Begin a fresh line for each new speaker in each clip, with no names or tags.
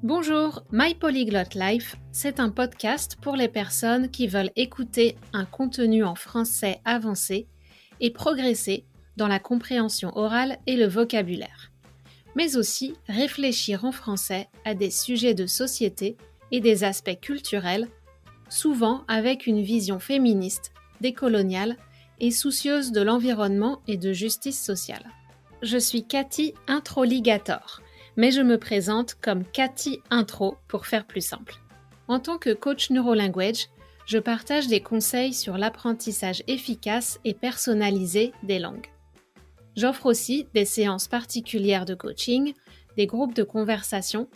Bonjour, My Polyglot Life, c'est un podcast pour les personnes qui veulent écouter un contenu en français avancé et progresser dans la compréhension orale et le vocabulaire, mais aussi réfléchir en français à des sujets de société et des aspects culturels, souvent avec une vision féministe, décoloniale et soucieuse de l'environnement et de justice sociale. Je suis Cathy Introligator, mais je me présente comme Cathy Intro pour faire plus simple. En tant que coach NeuroLanguage, je partage des conseils sur l'apprentissage efficace et personnalisé des langues. J'offre aussi des séances particulières de coaching, des groupes de conversation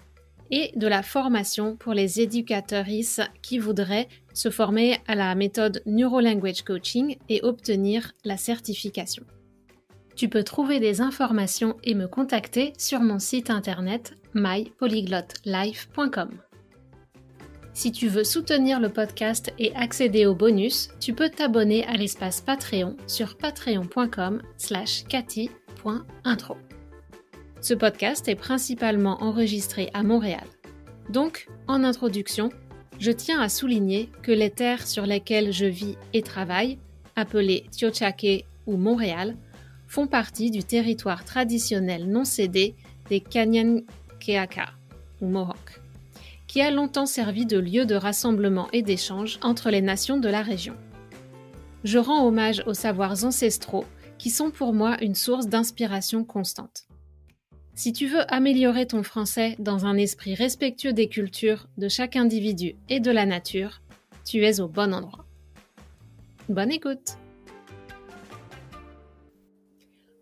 et de la formation pour les éducatrices qui voudraient se former à la méthode NeuroLanguage Coaching et obtenir la certification. Tu peux trouver des informations et me contacter sur mon site internet mypolyglotlife.com. Si tu veux soutenir le podcast et accéder aux bonus, tu peux t'abonner à l'espace Patreon sur patreon.com/cathy.intro. Ce podcast est principalement enregistré à Montréal. Donc, en introduction, je tiens à souligner que les terres sur lesquelles je vis et travaille, appelées Tiohtià:ke ou Montréal, font partie du territoire traditionnel non cédé des Kanien'kehá:ka, ou Mohawks, qui a longtemps servi de lieu de rassemblement et d'échange entre les nations de la région. Je rends hommage aux savoirs ancestraux qui sont pour moi une source d'inspiration constante. Si tu veux améliorer ton français dans un esprit respectueux des cultures de chaque individu et de la nature, tu es au bon endroit. Bonne écoute!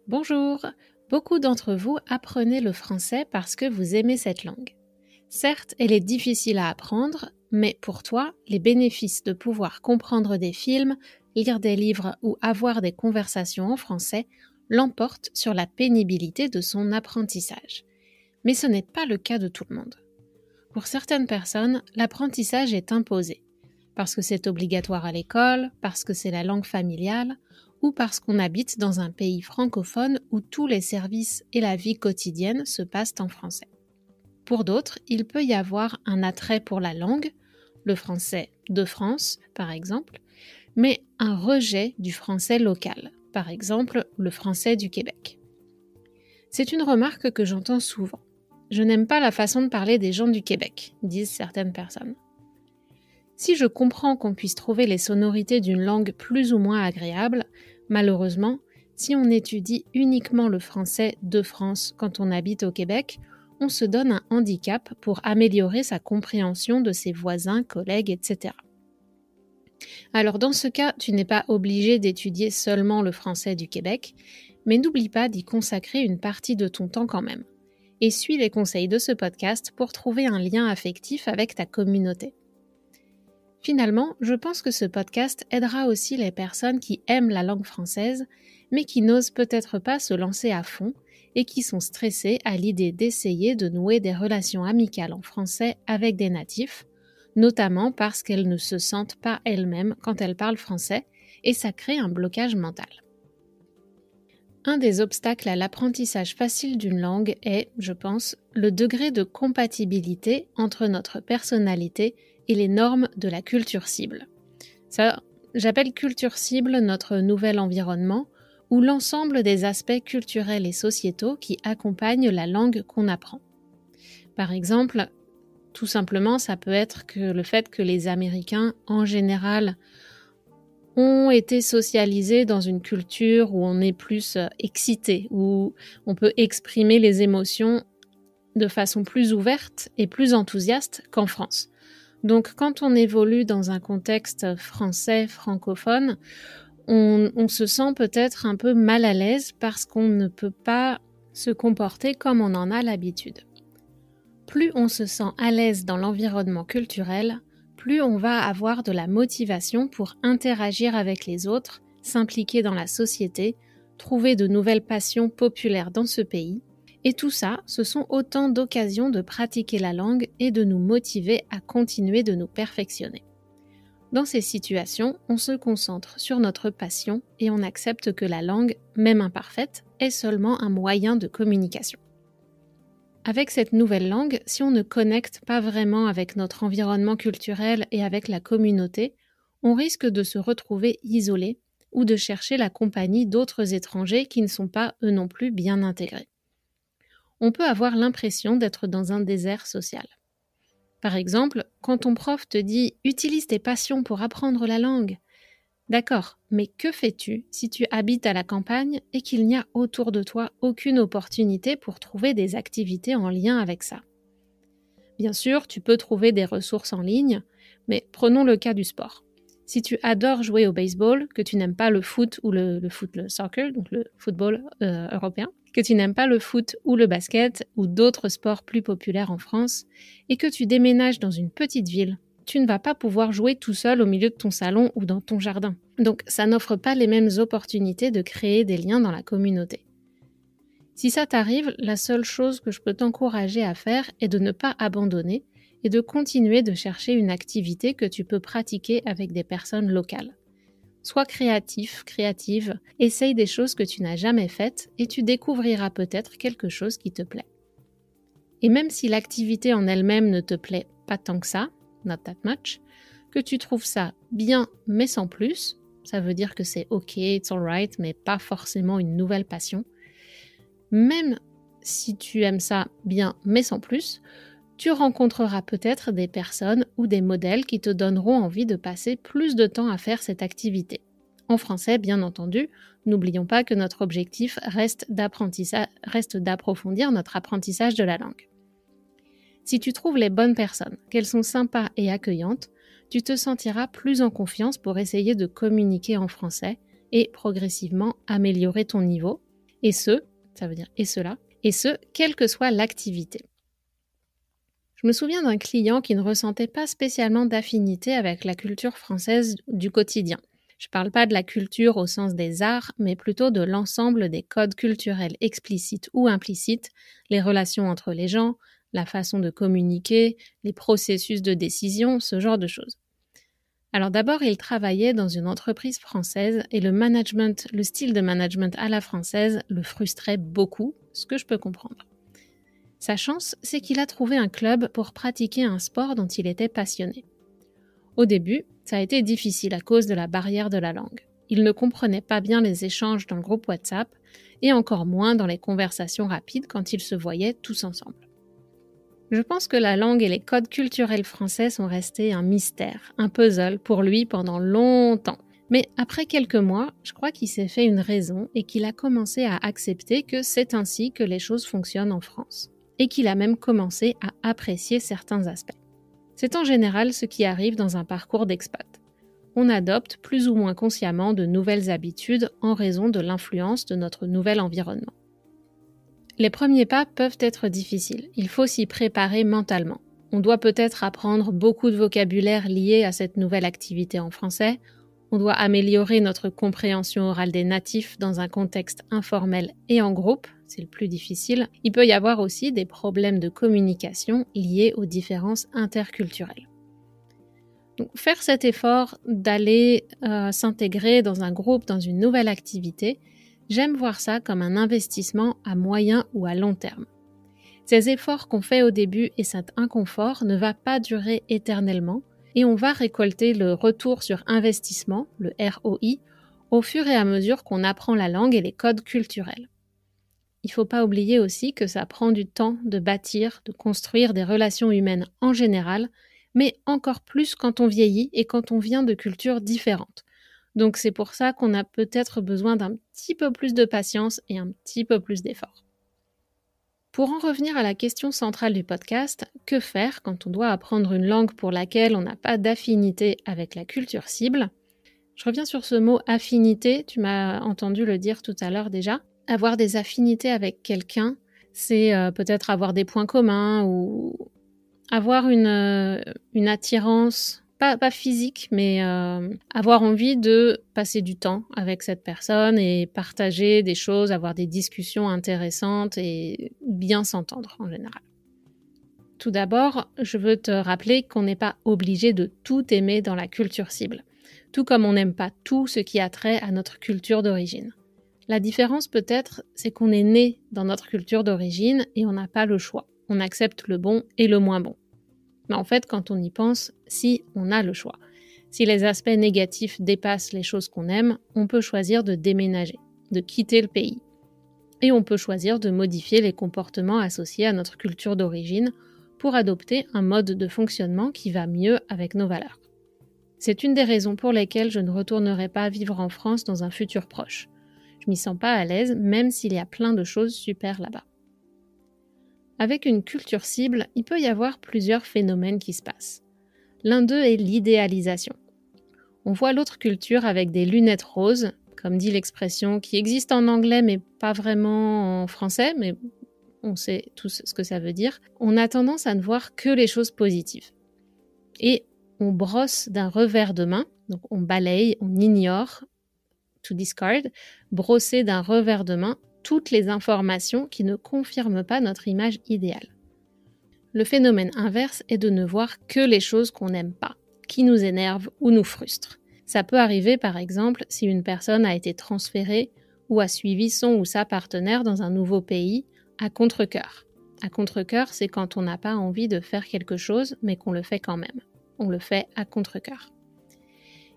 Bonjour! Beaucoup d'entre vous apprenez le français parce que vous aimez cette langue. Certes, elle est difficile à apprendre, mais pour toi, les bénéfices de pouvoir comprendre des films, lire des livres ou avoir des conversations en français l'emportent sur la pénibilité de son apprentissage. Mais ce n'est pas le cas de tout le monde. Pour certaines personnes, l'apprentissage est imposé, parce que c'est obligatoire à l'école, parce que c'est la langue familiale, ou parce qu'on habite dans un pays francophone où tous les services et la vie quotidienne se passent en français. Pour d'autres, il peut y avoir un attrait pour la langue, le français de France par exemple, mais un rejet du français local, par exemple le français du Québec. C'est une remarque que j'entends souvent. Je n'aime pas la façon de parler des gens du Québec, disent certaines personnes. Si je comprends qu'on puisse trouver les sonorités d'une langue plus ou moins agréable, malheureusement, si on étudie uniquement le français de France quand on habite au Québec, on se donne un handicap pour améliorer sa compréhension de ses voisins, collègues, etc. Alors dans ce cas, tu n'es pas obligé d'étudier seulement le français du Québec, mais n'oublie pas d'y consacrer une partie de ton temps quand même. Et suis les conseils de ce podcast pour trouver un lien affectif avec ta communauté. Finalement, je pense que ce podcast aidera aussi les personnes qui aiment la langue française, mais qui n'osent peut-être pas se lancer à fond et qui sont stressées à l'idée d'essayer de nouer des relations amicales en français avec des natifs, notamment parce qu'elles ne se sentent pas elles-mêmes quand elles parlent français, et ça crée un blocage mental. Un des obstacles à l'apprentissage facile d'une langue est, je pense, le degré de compatibilité entre notre personnalité et les normes de la culture cible. Ça, j'appelle culture cible notre nouvel environnement, ou l'ensemble des aspects culturels et sociétaux qui accompagnent la langue qu'on apprend. Par exemple, tout simplement, ça peut être que le fait que les Américains, en général, ont été socialisés dans une culture où on est plus excité, où on peut exprimer les émotions de façon plus ouverte et plus enthousiaste qu'en France. Donc, quand on évolue dans un contexte français, francophone, on se sent peut-être un peu mal à l'aise parce qu'on ne peut pas se comporter comme on en a l'habitude. Plus on se sent à l'aise dans l'environnement culturel, plus on va avoir de la motivation pour interagir avec les autres, s'impliquer dans la société, trouver de nouvelles passions populaires dans ce pays. Et tout ça, ce sont autant d'occasions de pratiquer la langue et de nous motiver à continuer de nous perfectionner. Dans ces situations, on se concentre sur notre passion et on accepte que la langue, même imparfaite, est seulement un moyen de communication. Avec cette nouvelle langue, si on ne connecte pas vraiment avec notre environnement culturel et avec la communauté, on risque de se retrouver isolé ou de chercher la compagnie d'autres étrangers qui ne sont pas eux non plus bien intégrés. On peut avoir l'impression d'être dans un désert social. Par exemple, quand ton prof te dit « Utilise tes passions pour apprendre la langue », d'accord, mais que fais-tu si tu habites à la campagne et qu'il n'y a autour de toi aucune opportunité pour trouver des activités en lien avec ça? Bien sûr, tu peux trouver des ressources en ligne, mais prenons le cas du sport. Si tu adores jouer au baseball, que tu n'aimes pas le foot ou le soccer, donc le football européen, que tu n'aimes pas le foot ou le basket ou d'autres sports plus populaires en France, et que tu déménages dans une petite ville, tu ne vas pas pouvoir jouer tout seul au milieu de ton salon ou dans ton jardin. Donc ça n'offre pas les mêmes opportunités de créer des liens dans la communauté. Si ça t'arrive, la seule chose que je peux t'encourager à faire est de ne pas abandonner et de continuer de chercher une activité que tu peux pratiquer avec des personnes locales. Sois créatif, créative, essaye des choses que tu n'as jamais faites et tu découvriras peut-être quelque chose qui te plaît. Et même si l'activité en elle-même ne te plaît pas tant que ça, not that much, que tu trouves ça bien mais sans plus, ça veut dire que c'est ok, it's alright, mais pas forcément une nouvelle passion. Même si tu aimes ça bien mais sans plus, tu rencontreras peut-être des personnes ou des modèles qui te donneront envie de passer plus de temps à faire cette activité. En français, bien entendu, n'oublions pas que notre objectif reste d'approfondir notre apprentissage de la langue. Si tu trouves les bonnes personnes, qu'elles sont sympas et accueillantes, tu te sentiras plus en confiance pour essayer de communiquer en français et progressivement améliorer ton niveau, et ce, ça veut dire et cela, et ce, quelle que soit l'activité. Je me souviens d'un client qui ne ressentait pas spécialement d'affinité avec la culture française du quotidien. Je ne parle pas de la culture au sens des arts, mais plutôt de l'ensemble des codes culturels explicites ou implicites, les relations entre les gens, la façon de communiquer, les processus de décision, ce genre de choses. Alors d'abord, il travaillait dans une entreprise française et le style de management à la française le frustrait beaucoup, ce que je peux comprendre. Sa chance, c'est qu'il a trouvé un club pour pratiquer un sport dont il était passionné. Au début, ça a été difficile à cause de la barrière de la langue. Il ne comprenait pas bien les échanges dans le groupe WhatsApp et encore moins dans les conversations rapides quand ils se voyaient tous ensemble. Je pense que la langue et les codes culturels français sont restés un mystère, un puzzle pour lui pendant longtemps. Mais après quelques mois, je crois qu'il s'est fait une raison et qu'il a commencé à accepter que c'est ainsi que les choses fonctionnent en France. Et qu'il a même commencé à apprécier certains aspects. C'est en général ce qui arrive dans un parcours d'expat. On adopte plus ou moins consciemment de nouvelles habitudes en raison de l'influence de notre nouvel environnement. Les premiers pas peuvent être difficiles, il faut s'y préparer mentalement. On doit peut-être apprendre beaucoup de vocabulaire lié à cette nouvelle activité en français, on doit améliorer notre compréhension orale des natifs dans un contexte informel et en groupe, c'est le plus difficile. Il peut y avoir aussi des problèmes de communication liés aux différences interculturelles. Donc, faire cet effort d'aller s'intégrer dans un groupe, dans une nouvelle activité, j'aime voir ça comme un investissement à moyen ou à long terme. Ces efforts qu'on fait au début et cet inconfort ne va pas durer éternellement et on va récolter le retour sur investissement, le ROI, au fur et à mesure qu'on apprend la langue et les codes culturels. Il ne faut pas oublier aussi que ça prend du temps de bâtir, de construire des relations humaines en général, mais encore plus quand on vieillit et quand on vient de cultures différentes. Donc c'est pour ça qu'on a peut-être besoin d'un petit peu plus de patience et un petit peu plus d'effort. Pour en revenir à la question centrale du podcast, que faire quand on doit apprendre une langue pour laquelle on n'a pas d'affinité avec la culture cible? Je reviens sur ce mot affinité, tu m'as entendu le dire tout à l'heure déjà. Avoir des affinités avec quelqu'un, c'est peut-être avoir des points communs ou avoir une attirance, pas physique, mais avoir envie de passer du temps avec cette personne et partager des choses, avoir des discussions intéressantes et bien s'entendre en général. Tout d'abord, je veux te rappeler qu'on n'est pas obligé de tout aimer dans la culture cible, tout comme on n'aime pas tout ce qui a trait à notre culture d'origine. La différence peut-être, c'est qu'on est né dans notre culture d'origine et on n'a pas le choix. on accepte le bon et le moins bon. Mais en fait, quand on y pense, si on a le choix, si les aspects négatifs dépassent les choses qu'on aime, on peut choisir de déménager, de quitter le pays. Et on peut choisir de modifier les comportements associés à notre culture d'origine pour adopter un mode de fonctionnement qui va mieux avec nos valeurs. C'est une des raisons pour lesquelles je ne retournerai pas vivre en France dans un futur proche. Je m'y sens pas à l'aise, même s'il y a plein de choses super là-bas. Avec une culture cible, il peut y avoir plusieurs phénomènes qui se passent. L'un d'eux est l'idéalisation. On voit l'autre culture avec des lunettes roses, comme dit l'expression, qui existe en anglais mais pas vraiment en français, mais on sait tous ce que ça veut dire. On a tendance à ne voir que les choses positives. Et on brosse d'un revers de main, donc on balaye, on ignore, to discard, brosser d'un revers de main toutes les informations qui ne confirment pas notre image idéale. Le phénomène inverse est de ne voir que les choses qu'on n'aime pas, qui nous énervent ou nous frustrent. Ça peut arriver par exemple si une personne a été transférée ou a suivi son ou sa partenaire dans un nouveau pays à contre-cœur. À contre-cœur, c'est quand on n'a pas envie de faire quelque chose mais qu'on le fait quand même. On le fait à contre-cœur.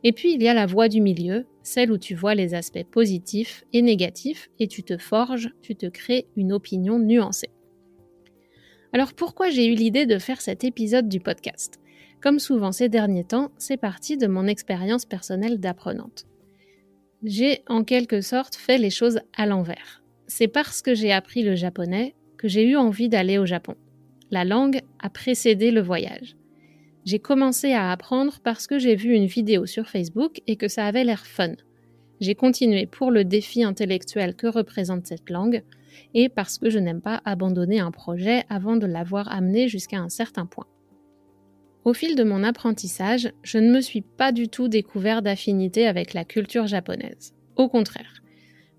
Et puis il y a la voie du milieu, celle où tu vois les aspects positifs et négatifs et tu te forges, tu te crées une opinion nuancée. Alors pourquoi j'ai eu l'idée de faire cet épisode du podcast ? Comme souvent ces derniers temps, c'est parti de mon expérience personnelle d'apprenante. J'ai en quelque sorte fait les choses à l'envers. C'est parce que j'ai appris le japonais que j'ai eu envie d'aller au Japon. La langue a précédé le voyage. J'ai commencé à apprendre parce que j'ai vu une vidéo sur Facebook et que ça avait l'air fun. J'ai continué pour le défi intellectuel que représente cette langue et parce que je n'aime pas abandonner un projet avant de l'avoir amené jusqu'à un certain point. Au fil de mon apprentissage, je ne me suis pas du tout découvert d'affinité avec la culture japonaise. Au contraire,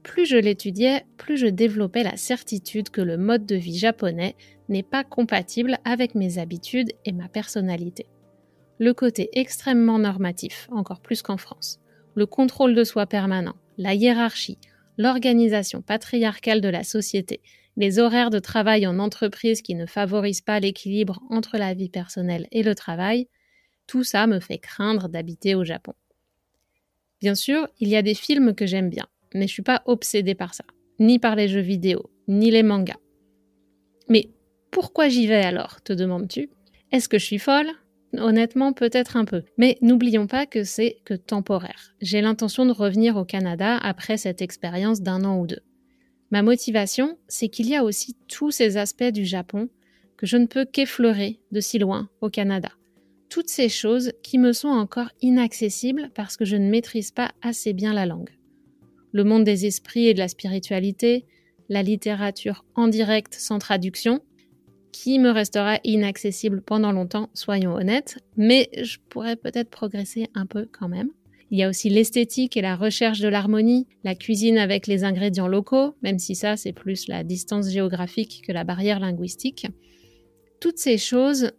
plus je l'étudiais, plus je développais la certitude que le mode de vie japonais n'est pas compatible avec mes habitudes et ma personnalité. Le côté extrêmement normatif, encore plus qu'en France, le contrôle de soi permanent, la hiérarchie, l'organisation patriarcale de la société, les horaires de travail en entreprise qui ne favorisent pas l'équilibre entre la vie personnelle et le travail, tout ça me fait craindre d'habiter au Japon. Bien sûr, il y a des films que j'aime bien, mais je suis pas obsédée par ça, ni par les jeux vidéo, ni les mangas. Mais pourquoi j'y vais alors, te demandes-tu ? Est-ce que je suis folle ? Honnêtement, peut-être un peu. Mais n'oublions pas que c'est que temporaire. J'ai l'intention de revenir au Canada après cette expérience d'1 an ou 2. Ma motivation, c'est qu'il y a aussi tous ces aspects du Japon que je ne peux qu'effleurer de si loin au Canada. Toutes ces choses qui me sont encore inaccessibles parce que je ne maîtrise pas assez bien la langue. Le monde des esprits et de la spiritualité, la littérature en direct sans traduction, qui me restera inaccessible pendant longtemps, soyons honnêtes, mais je pourrais peut-être progresser un peu quand même. Il y a aussi l'esthétique et la recherche de l'harmonie, la cuisine avec les ingrédients locaux, même si ça c'est plus la distance géographique que la barrière linguistique. Toutes ces choses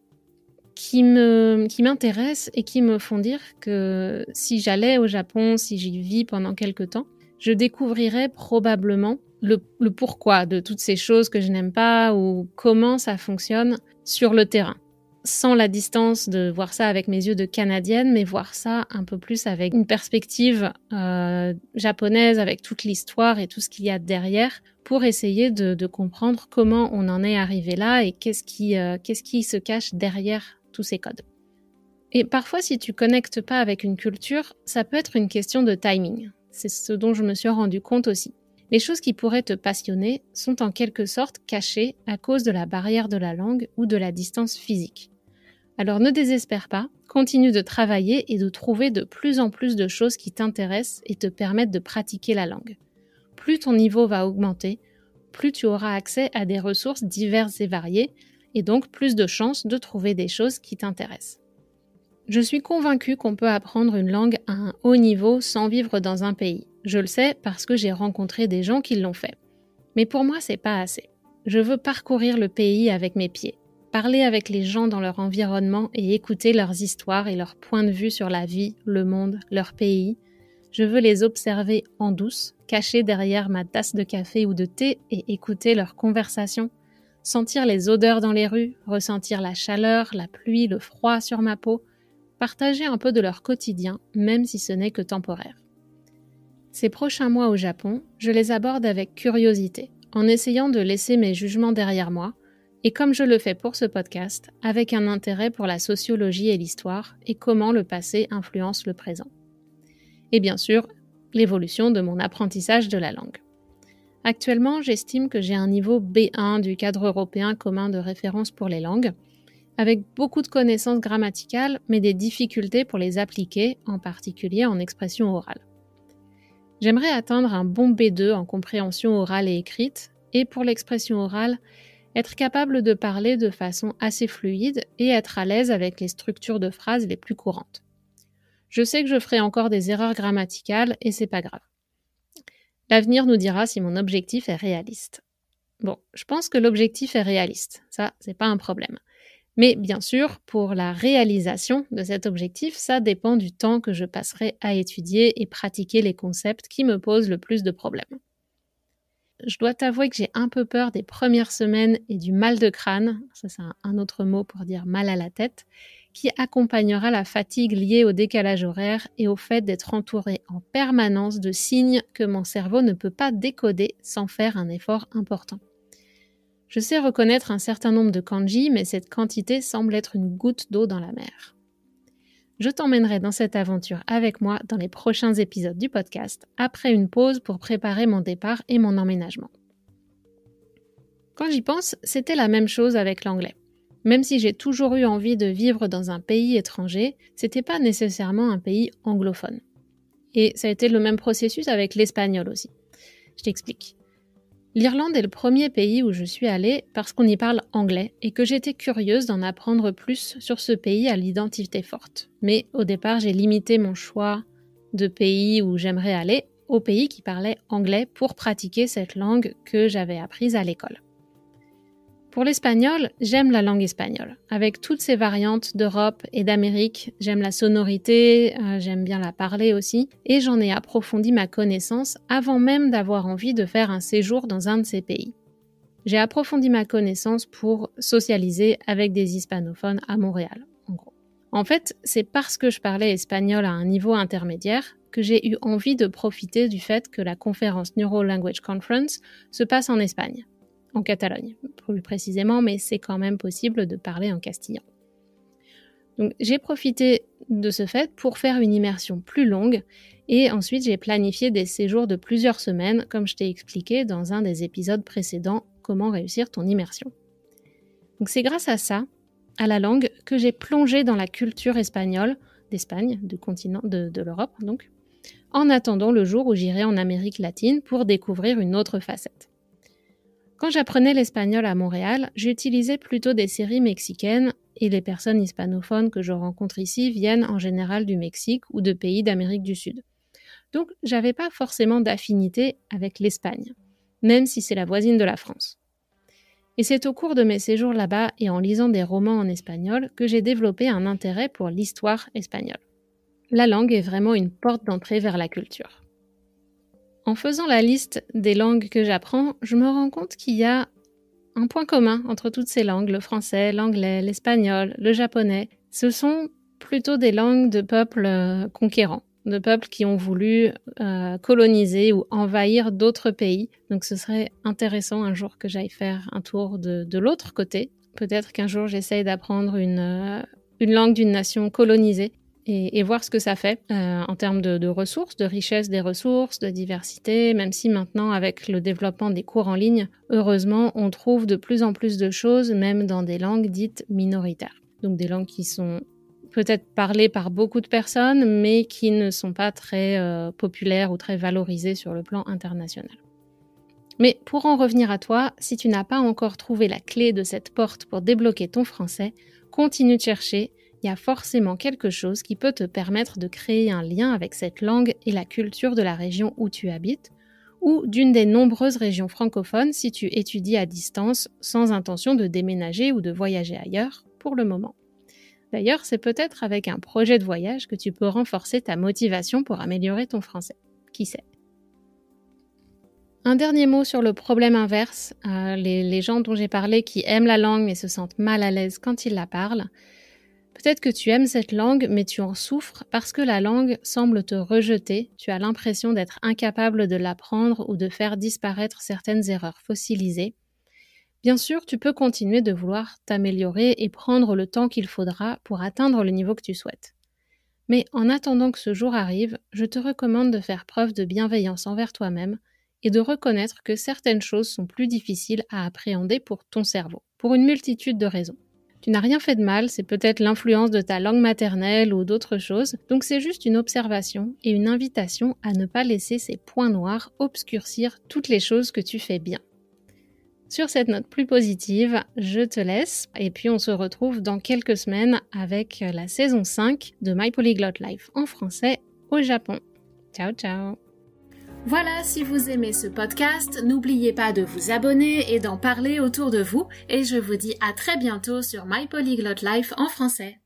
qui m'intéressent et qui me font dire que si j'allais au Japon, si j'y vis pendant quelque temps, je découvrirais probablement le pourquoi de toutes ces choses que je n'aime pas ou comment ça fonctionne sur le terrain. Sans la distance de voir ça avec mes yeux de Canadienne, mais voir ça un peu plus avec une perspective japonaise, avec toute l'histoire et tout ce qu'il y a derrière, pour essayer de comprendre comment on en est arrivé là et qu'est-ce qui se cache derrière tous ces codes. Et parfois, si tu connectes pas avec une culture, ça peut être une question de timing. C'est ce dont je me suis rendu compte aussi. Les choses qui pourraient te passionner sont en quelque sorte cachées à cause de la barrière de la langue ou de la distance physique. Alors ne désespère pas, continue de travailler et de trouver de plus en plus de choses qui t'intéressent et te permettent de pratiquer la langue. Plus ton niveau va augmenter, plus tu auras accès à des ressources diverses et variées et donc plus de chances de trouver des choses qui t'intéressent. Je suis convaincue qu'on peut apprendre une langue à un haut niveau sans vivre dans un pays. Je le sais parce que j'ai rencontré des gens qui l'ont fait. Mais pour moi, c'est pas assez. Je veux parcourir le pays avec mes pieds, parler avec les gens dans leur environnement et écouter leurs histoires et leurs points de vue sur la vie, le monde, leur pays. Je veux les observer en douce, cachés derrière ma tasse de café ou de thé et écouter leurs conversations, sentir les odeurs dans les rues, ressentir la chaleur, la pluie, le froid sur ma peau, partager un peu de leur quotidien, même si ce n'est que temporaire. Ces prochains mois au Japon, je les aborde avec curiosité, en essayant de laisser mes jugements derrière moi, et comme je le fais pour ce podcast, avec un intérêt pour la sociologie et l'histoire, et comment le passé influence le présent. Et bien sûr, l'évolution de mon apprentissage de la langue. Actuellement, j'estime que j'ai un niveau B1 du cadre européen commun de référence pour les langues, avec beaucoup de connaissances grammaticales, mais des difficultés pour les appliquer, en particulier en expression orale. J'aimerais atteindre un bon B2 en compréhension orale et écrite, et pour l'expression orale, être capable de parler de façon assez fluide et être à l'aise avec les structures de phrases les plus courantes. Je sais que je ferai encore des erreurs grammaticales et c'est pas grave. L'avenir nous dira si mon objectif est réaliste. Bon, je pense que l'objectif est réaliste, ça, c'est pas un problème. Mais bien sûr, pour la réalisation de cet objectif, ça dépend du temps que je passerai à étudier et pratiquer les concepts qui me posent le plus de problèmes. Je dois t'avouer que j'ai un peu peur des premières semaines et du mal de crâne, ça c'est un autre mot pour dire mal à la tête, qui accompagnera la fatigue liée au décalage horaire et au fait d'être entouré en permanence de signes que mon cerveau ne peut pas décoder sans faire un effort important. Je sais reconnaître un certain nombre de kanji, mais cette quantité semble être une goutte d'eau dans la mer. Je t'emmènerai dans cette aventure avec moi dans les prochains épisodes du podcast, après une pause pour préparer mon départ et mon emménagement. Quand j'y pense, c'était la même chose avec l'anglais. Même si j'ai toujours eu envie de vivre dans un pays étranger, c'était pas nécessairement un pays anglophone. Et ça a été le même processus avec l'espagnol aussi. Je t'explique. L'Irlande est le premier pays où je suis allée parce qu'on y parle anglais et que j'étais curieuse d'en apprendre plus sur ce pays à l'identité forte. Mais au départ, j'ai limité mon choix de pays où j'aimerais aller aux pays qui parlaient anglais pour pratiquer cette langue que j'avais apprise à l'école. Pour l'espagnol, j'aime la langue espagnole. Avec toutes ses variantes d'Europe et d'Amérique, j'aime la sonorité, j'aime bien la parler aussi, et j'en ai approfondi ma connaissance avant même d'avoir envie de faire un séjour dans un de ces pays. J'ai approfondi ma connaissance pour socialiser avec des hispanophones à Montréal, en gros. En fait, c'est parce que je parlais espagnol à un niveau intermédiaire que j'ai eu envie de profiter du fait que la conférence Neuro Language Conference se passe en Espagne. En Catalogne, plus précisément, mais c'est quand même possible de parler en castillan. Donc, j'ai profité de ce fait pour faire une immersion plus longue et ensuite j'ai planifié des séjours de plusieurs semaines, comme je t'ai expliqué dans un des épisodes précédents, comment réussir ton immersion. Donc, c'est grâce à ça, à la langue, que j'ai plongé dans la culture espagnole, d'Espagne, du continent de l'Europe, donc, en attendant le jour où j'irai en Amérique latine pour découvrir une autre facette. Quand j'apprenais l'espagnol à Montréal, j'utilisais plutôt des séries mexicaines et les personnes hispanophones que je rencontre ici viennent en général du Mexique ou de pays d'Amérique du Sud. Donc, j'avais pas forcément d'affinité avec l'Espagne, même si c'est la voisine de la France. Et c'est au cours de mes séjours là-bas et en lisant des romans en espagnol que j'ai développé un intérêt pour l'histoire espagnole. La langue est vraiment une porte d'entrée vers la culture. En faisant la liste des langues que j'apprends, je me rends compte qu'il y a un point commun entre toutes ces langues, le français, l'anglais, l'espagnol, le japonais. Ce sont plutôt des langues de peuples conquérants, de peuples qui ont voulu coloniser ou envahir d'autres pays. Donc ce serait intéressant un jour que j'aille faire un tour de l'autre côté. Peut-être qu'un jour j'essaye d'apprendre une langue d'une nation colonisée. Et voir ce que ça fait en termes de ressources, de richesse des ressources, de diversité, même si maintenant, avec le développement des cours en ligne, heureusement, on trouve de plus en plus de choses, même dans des langues dites minoritaires. Donc des langues qui sont peut-être parlées par beaucoup de personnes, mais qui ne sont pas très populaires ou très valorisées sur le plan international. Mais pour en revenir à toi, si tu n'as pas encore trouvé la clé de cette porte pour débloquer ton français, continue de chercher. Il y a forcément quelque chose qui peut te permettre de créer un lien avec cette langue et la culture de la région où tu habites, ou d'une des nombreuses régions francophones si tu étudies à distance sans intention de déménager ou de voyager ailleurs pour le moment. D'ailleurs, c'est peut-être avec un projet de voyage que tu peux renforcer ta motivation pour améliorer ton français. Qui sait ? Un dernier mot sur le problème inverse, les gens dont j'ai parlé qui aiment la langue mais se sentent mal à l'aise quand ils la parlent. Peut-être que tu aimes cette langue mais tu en souffres parce que la langue semble te rejeter, tu as l'impression d'être incapable de l'apprendre ou de faire disparaître certaines erreurs fossilisées. Bien sûr, tu peux continuer de vouloir t'améliorer et prendre le temps qu'il faudra pour atteindre le niveau que tu souhaites. Mais en attendant que ce jour arrive, je te recommande de faire preuve de bienveillance envers toi-même et de reconnaître que certaines choses sont plus difficiles à appréhender pour ton cerveau, pour une multitude de raisons. Tu n'as rien fait de mal, c'est peut-être l'influence de ta langue maternelle ou d'autres choses, donc c'est juste une observation et une invitation à ne pas laisser ces points noirs obscurcir toutes les choses que tu fais bien. Sur cette note plus positive, je te laisse et puis on se retrouve dans quelques semaines avec la saison 5 de My Polyglot Life en français au Japon. Ciao ciao! Voilà, si vous aimez ce podcast, n'oubliez pas de vous abonner et d'en parler autour de vous et je vous dis à très bientôt sur My Polyglot Life en français.